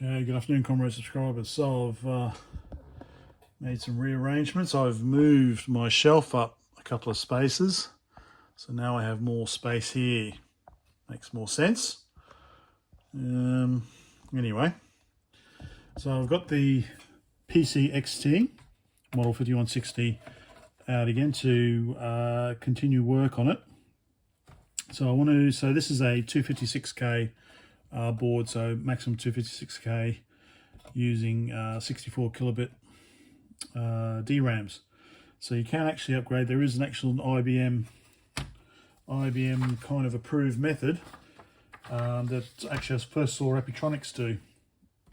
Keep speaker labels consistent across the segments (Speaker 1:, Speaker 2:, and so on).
Speaker 1: Okay, good afternoon, comrade subscribers. So I've made some rearrangements. I've moved my shelf up a couple of spaces, so now I have more space here. Makes more sense. Anyway, so I've got the PCXT model 5160 out again to continue work on it. So so this is a 256K board, so maximum 256K using 64 kilobit DRAMs. So you can actually upgrade. There is an actual IBM kind of approved method that actually I first saw Epitronics do.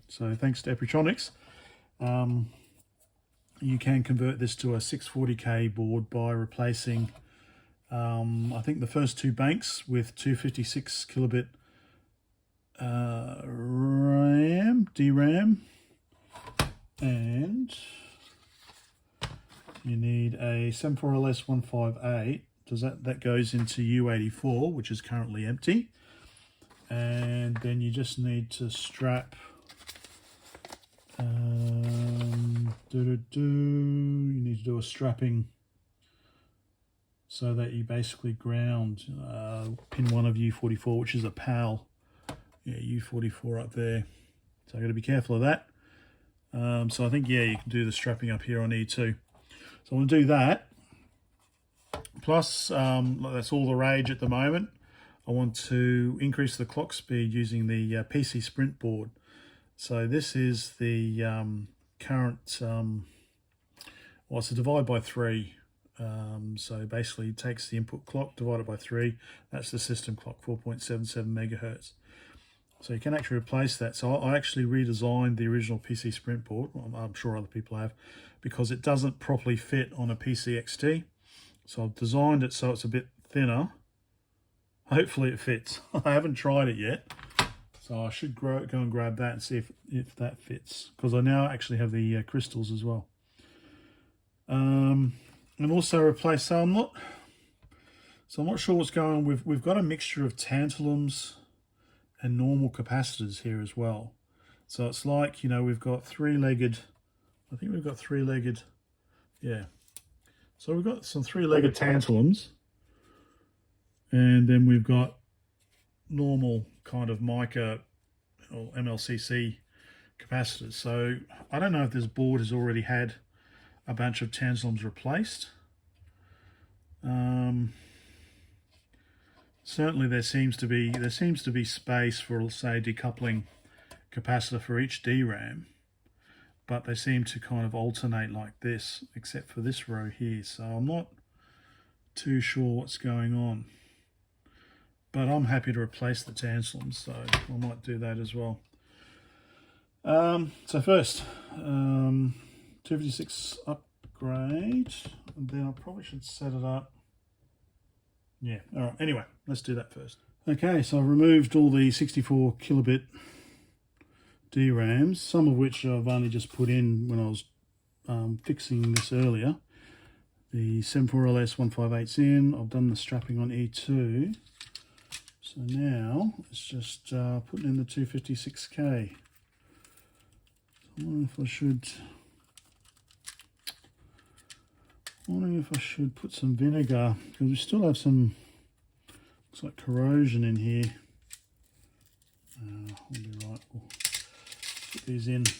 Speaker 1: So thanks to Epitronics, you can convert this to a 640K board by replacing I think the first two banks with 256 kilobit DRAM, and you need a 74LS158. That goes into U84, which is currently empty, and then you just need to strap you need to do a strapping so that you basically ground pin 1 of U44, which is a PAL. Yeah, U44 up there. So I've got to be careful of that. So I think, yeah, you can do the strapping up here on E2. So I want to do that. Plus, that's all the rage at the moment. I want to increase the clock speed using the PC Sprint board. So this is the current, well, it's a divide by 3. So basically it takes the input clock divided by 3. That's the system clock, 4.77 megahertz. So you can actually replace that. So I actually redesigned the original PC Sprint board. I'm sure other people have, because it doesn't properly fit on a PCXT. So I've designed it so it's a bit thinner. Hopefully it fits. I haven't tried it yet, so I should go and grab that and see if that fits, because I now actually have the crystals as well. And also replace. So I'm not sure what's going on. We've got a mixture of tantalums and normal capacitors here as well. So it's like, you know, we've got three-legged. I think we've got three-legged. Yeah. So we've got some three-legged tantalums, and then we've got normal kind of mica or MLCC capacitors. So I don't know if this board has already had a bunch of tantalums replaced. Certainly there seems to be space for, say, decoupling capacitor for each DRAM, but they seem to kind of alternate like this, except for this row here. So I'm not too sure what's going on, but I'm happy to replace the tantalums, so I might do that as well. So first, 256 upgrade, and then I probably should set it up. Yeah, all right, anyway, let's do that first. Okay, so I've removed all the 64 kilobit DRAMs, some of which I've only just put in when I was fixing this earlier. The 74LS158's in. I've done the strapping on E2. So now it's just putting in the 256K. So I'm wondering if I should put some vinegar, because we still have some, looks like corrosion in here. I'll be right. We'll put these in. So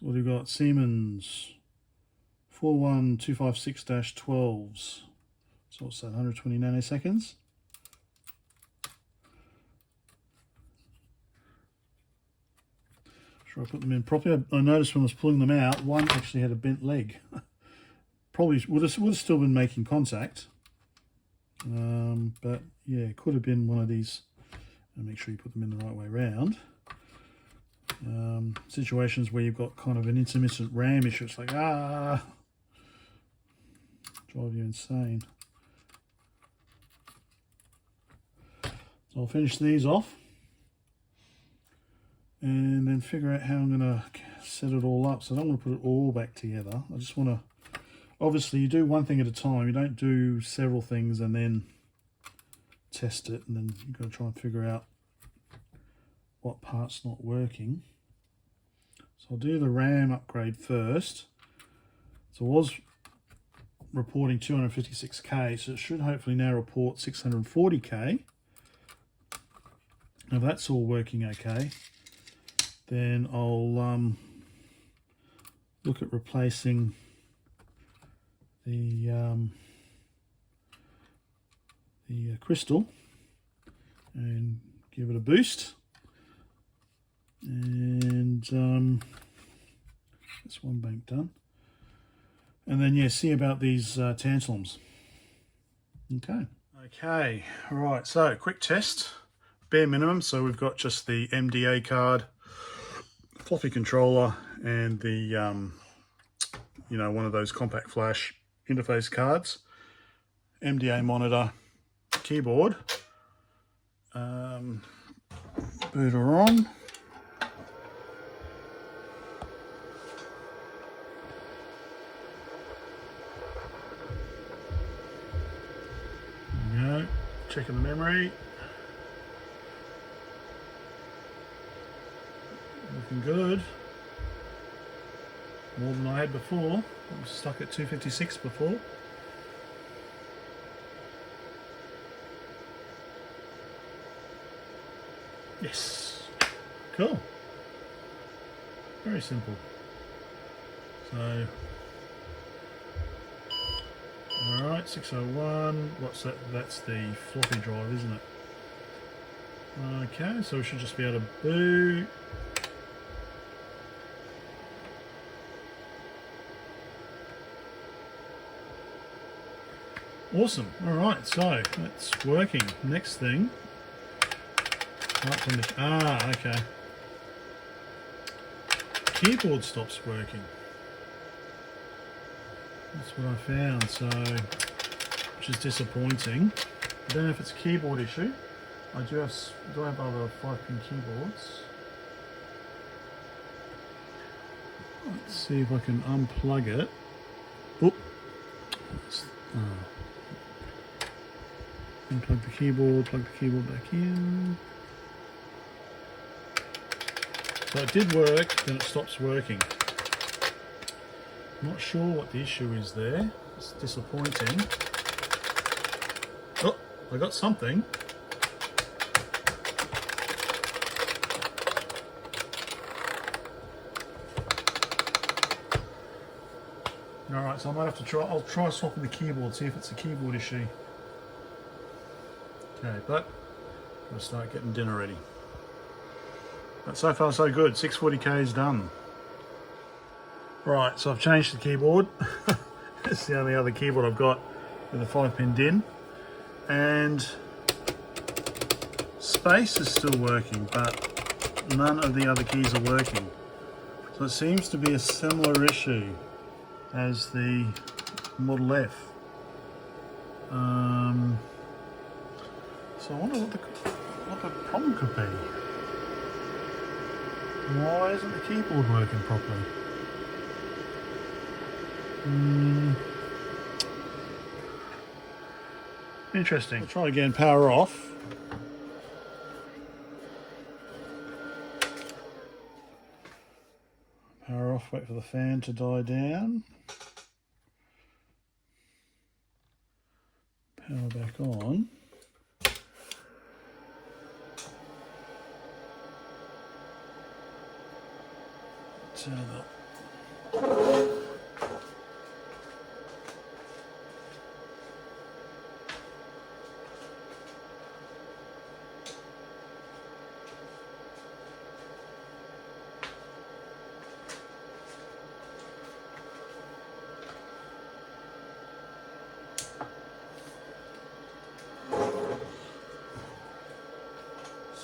Speaker 1: what have we got? Siemens 41256-12s. So what's that? 120 nanoseconds. Sure, I put them in properly. I noticed when I was pulling them out, one actually had a bent leg. Probably would have still been making contact, but yeah, it could have been one of these. And make sure you put them in the right way around. Situations where you've got kind of an intermittent RAM issue, it's like, drive you insane. So I'll finish these off and then figure out how I'm going to set it all up. So I don't want to put it all back together. I just want to, obviously you do one thing at a time. You don't do several things and then test it, and then you've got to try and figure out what part's not working. So I'll do the RAM upgrade first. So it was reporting 256K, so it should hopefully now report 640K. Now if that's all working okay, then I'll look at replacing the crystal and give it a boost. And that's one bank done. And then, yeah, see about these tantalums. Okay, all right, so quick test, bare minimum. So we've got just the MDA card, floppy controller, and the, you know, one of those compact flash interface cards, MDA monitor, keyboard, booter on. There we go, checking the memory. Looking good. More than I had before. I was stuck at 256 before. Yes. Cool. Very simple. So, alright, 601. What's that? That's the floppy drive, isn't it? Okay, so we should just be able to boot. Awesome. Alright, so that's working. Next thing. Okay. Keyboard stops working. That's what I found, so, which is disappointing. I don't know if it's a keyboard issue. I do have other 5-pin keyboards. Let's see if I can unplug it. Oop. Unplug the keyboard, plug the keyboard back in. So it did work, then it stops working. Not sure what the issue is there. It's disappointing. Oh, I got something. Alright, so I might have to try, I'll try swapping the keyboard, see if it's a keyboard issue. Okay, but I'll start getting dinner ready. But so far so good, 640K is done. Right, so I've changed the keyboard. It's the only other keyboard I've got with a 5-pin DIN. And space is still working, but none of the other keys are working. So it seems to be a similar issue as the Model F. So I wonder what the problem could be. Why isn't the keyboard working properly? Interesting. I'll try again, power off. Power off, wait for the fan to die down. Power back on. Turn up.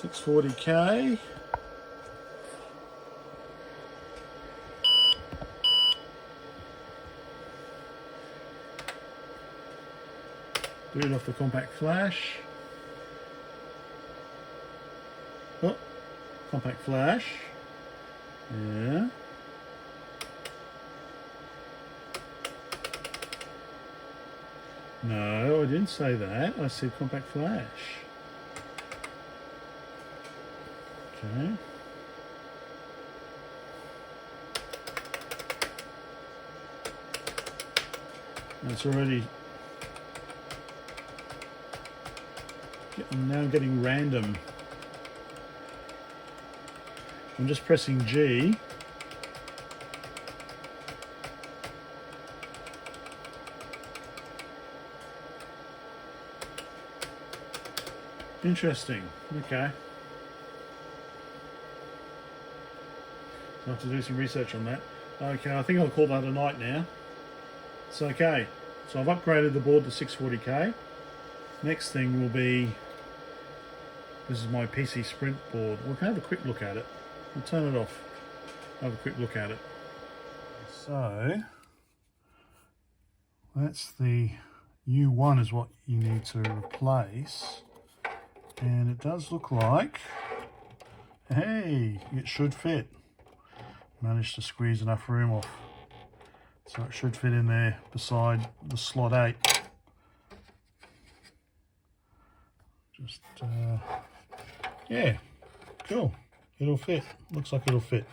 Speaker 1: $640K. Boot off the compact flash. Oh, compact flash. Yeah. No, I didn't say that. I said compact flash. Okay. It's already, I'm now getting random. I'm just pressing G. Interesting. Okay. I'll have to do some research on that. Okay, I think I'll call that a night now. It's okay. So I've upgraded the board to 640K. Next thing will be, this is my PC Sprint board. We can have a quick look at it. I'll turn it off. Have a quick look at it. So that's the U1 is what you need to replace. And it does look like, hey, it should fit. Managed to squeeze enough room off. So it should fit in there beside the slot 8. Just, yeah, cool. It'll fit. Looks like it'll fit.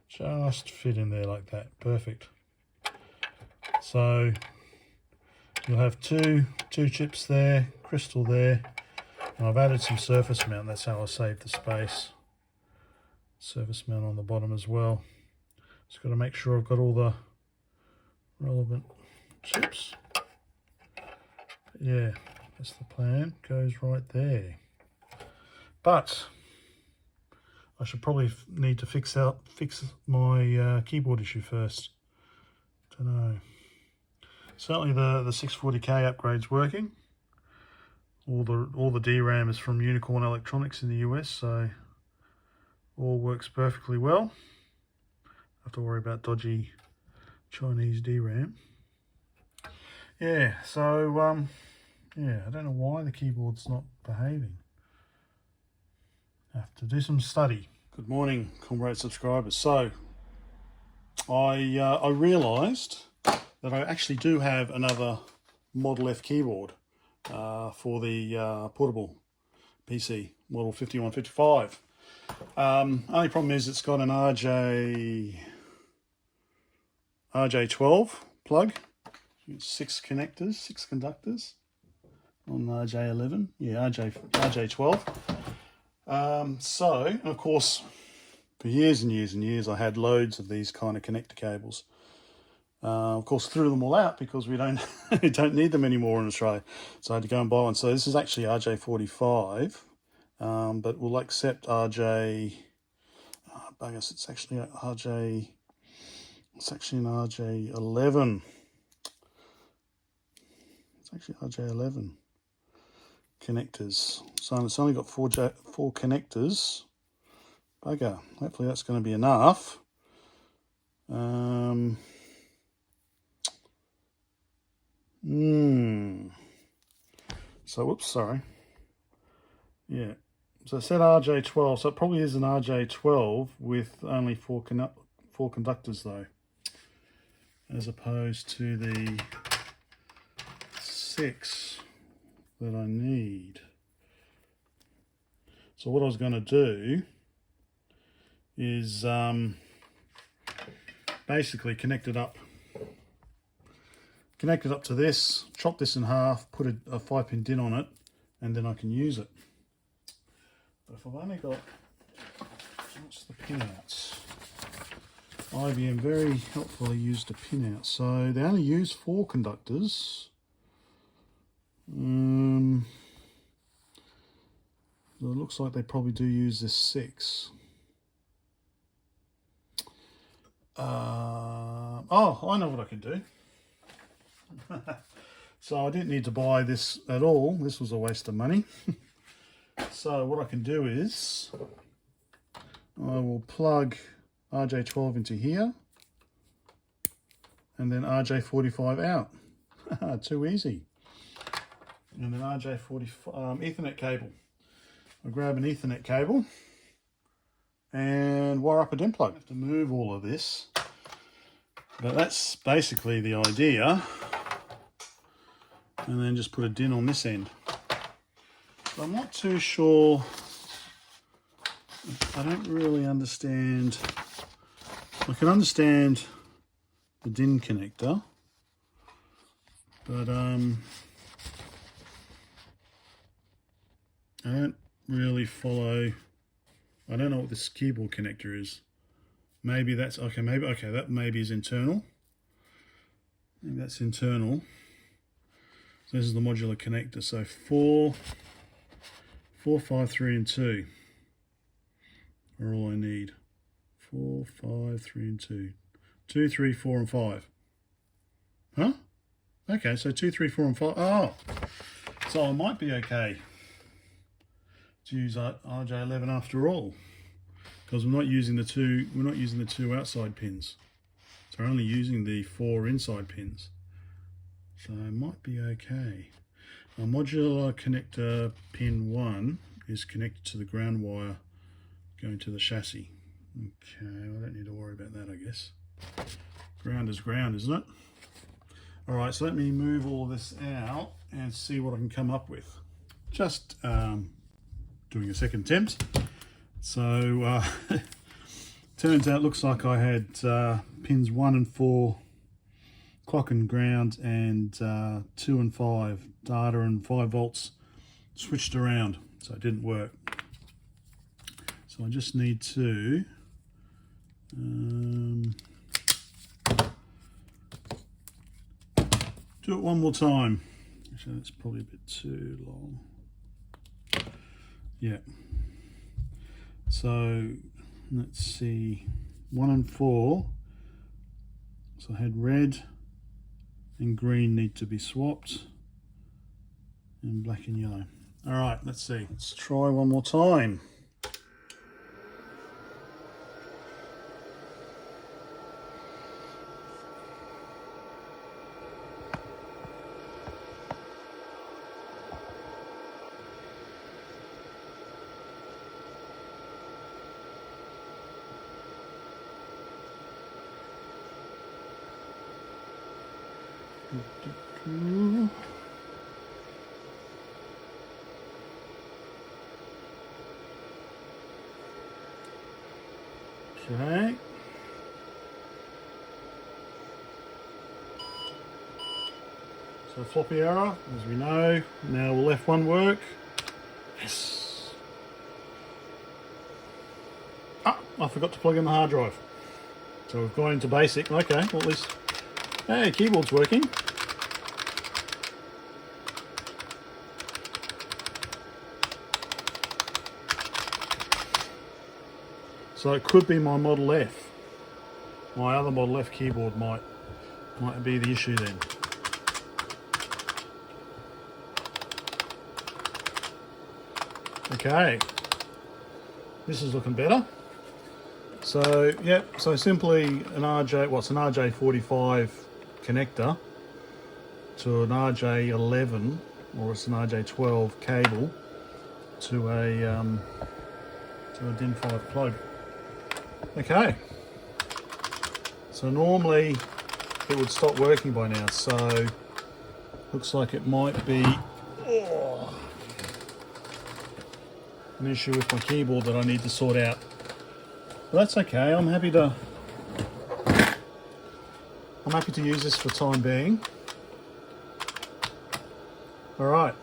Speaker 1: Just fit in there like that. Perfect. So you'll have two chips there, crystal there, and I've added some surface mount. That's how I save the space. Surface mount on the bottom as well. Just got to make sure I've got all the relevant chips. Yeah, that's the plan. Goes right there. But I should probably need to fix my keyboard issue first. Don't know. Certainly the 640K upgrade's working. All the DRAM is from Unicorn Electronics in the US, so all works perfectly well. Don't have to worry about dodgy Chinese DRAM. Yeah, so yeah, I don't know why the keyboard's not behaving. Have to do some study. Good morning, comrade subscribers. So I realised that I actually do have another Model F keyboard for the portable PC, Model 5155. Only problem is it's got an RJ12 plug, 6 connectors, 6 conductors on RJ11, yeah, RJ12. So, and of course, for years and years and years, I had loads of these kind of connector cables. Of course, threw them all out because we don't need them anymore in Australia. So I had to go and buy one. So this is actually RJ45, but we'll accept RJ. Bugger, it's actually RJ. It's actually an RJ11. It's actually RJ11 connectors. So it's only got four connectors. Bugger. Hopefully that's going to be enough. So, whoops, sorry. Yeah. So I said RJ12, so it probably is an RJ12 with only four conductors though, as opposed to the 6 that I need. So what I was going to do is basically connect it up to this, chop this in half, put a 5-pin DIN on it, and then I can use it. But if I've only got, what's the pin outs? IBM very helpfully used a pin out. So they only use 4 conductors. So it looks like they probably do use this 6. Oh, I know what I can do. So I didn't need to buy this at all. This was a waste of money. So what I can do is I will plug RJ12 into here and then RJ45 out. Too easy. And then RJ45 Ethernet cable. I grab an Ethernet cable and wire up a DIN plug. I have to move all of this, but that's basically the idea. And then just put a DIN on this end. So I'm not too sure I don't really understand. I can understand the DIN connector, but I don't really follow. I don't know what this keyboard connector is. Maybe that's okay. Maybe that maybe is internal. Maybe that's internal. So this is the modular connector. So 4, 5, 3, and 2 are all I need. 4, 5, 3, and 2. 2, 3, 4, and 5. Huh? Okay, so 2, 3, 4, and 5. Oh, so I might be okay to use RJ11 after all, because we're not using the two. We're not using the 2 outside pins, so we're only using the 4 inside pins. So I might be okay. Our modular connector pin 1 is connected to the ground wire going to the chassis. Okay, I don't need to worry about that, I guess. Ground is ground, isn't it? All right, so let me move all this out and see what I can come up with. Just doing a second attempt. So turns out, looks like I had pins 1 and 4 clock and ground, and 2 and 5 data and 5 volts switched around, so it didn't work. So I just need to do it one more time. Actually, that's probably a bit too long. Yeah. So let's see, 1 and 4. So I had red and green need to be swapped, and black and yellow. All right, let's see. Let's try one more time. Okay. So floppy error, as we know. Now will F1 work? Yes. Ah, I forgot to plug in the hard drive. So we've gone into basic. Okay, well at least, hey, keyboard's working. So it could be my Model F. My other Model F keyboard might be the issue then. Okay, this is looking better. So yep, so simply an RJ45 connector to an RJ11, or it's an RJ12 cable to a DIN 5 plug. Okay, so normally it would stop working by now, so looks like it might be an issue with my keyboard that I need to sort out. But that's okay, I'm happy to use this for the time being. Alright,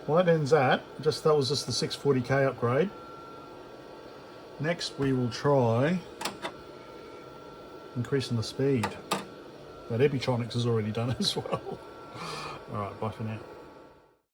Speaker 1: well that ends that. That was just the 640K upgrade. Next we will try increasing the speed. But Epitronics has already done it as well. Alright, bye for now.